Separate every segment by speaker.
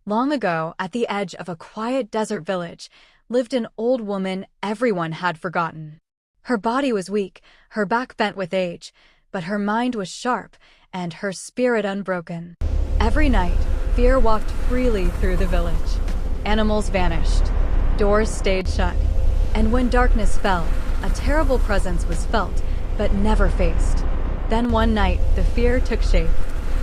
Speaker 1: Long ago, at the edge of a quiet desert village, lived an old woman everyone had forgotten. Her body was weak, her back bent with age, but her mind was sharp and her spirit unbroken. Every night, fear walked freely through the village. Animals vanished, doors stayed shut, and when darkness fell, a terrible presence was felt, but never faced. Then one night, the fear took shape.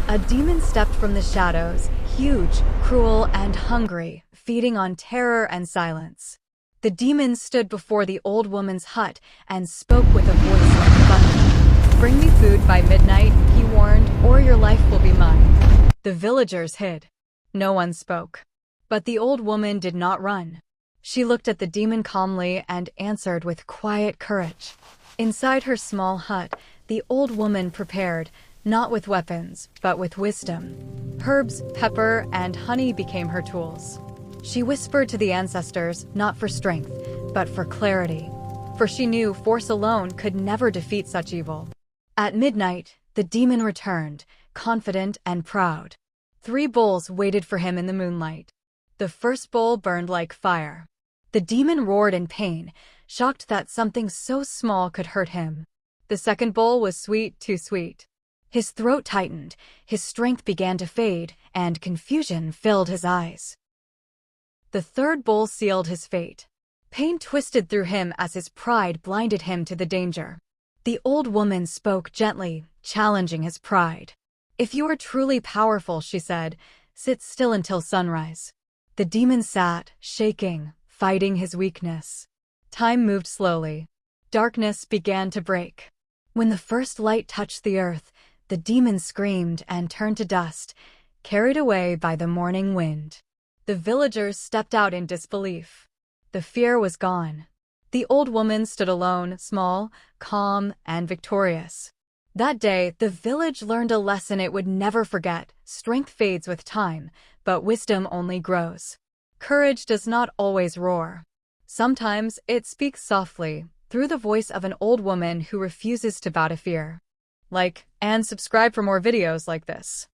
Speaker 1: A demon stepped from the shadows, huge, cruel, and hungry, feeding on terror and silence. The demon stood before the old woman's hut and spoke with a voice like thunder. "Bring me food by midnight," he warned, "or your life will be mine." The villagers hid. No one spoke. But the old woman did not run. She looked at the demon calmly and answered with quiet courage. Inside her small hut, the old woman prepared, not with weapons, but with wisdom. Herbs, pepper, and honey became her tools. She whispered to the ancestors, not for strength, but for clarity. For she knew force alone could never defeat such evil. At midnight, the demon returned, confident and proud. 3 bowls waited for him in the moonlight. The first bowl burned like fire. The demon roared in pain, shocked that something so small could hurt him. The second bowl was sweet, too sweet. His throat tightened, his strength began to fade, and confusion filled his eyes. The third bowl sealed his fate. Pain twisted through him as his pride blinded him to the danger. The old woman spoke gently, challenging his pride. "If you are truly powerful," she said, "sit still until sunrise." The demon sat, shaking, fighting his weakness. Time moved slowly. Darkness began to break. When the first light touched the earth, the demon screamed and turned to dust, carried away by the morning wind. The villagers stepped out in disbelief. The fear was gone. The old woman stood alone, small, calm, and victorious. That day, the village learned a lesson it would never forget. Strength fades with time, but wisdom only grows. Courage does not always roar. Sometimes it speaks softly, through the voice of an old woman who refuses to bow to fear. Like and subscribe for more videos like this.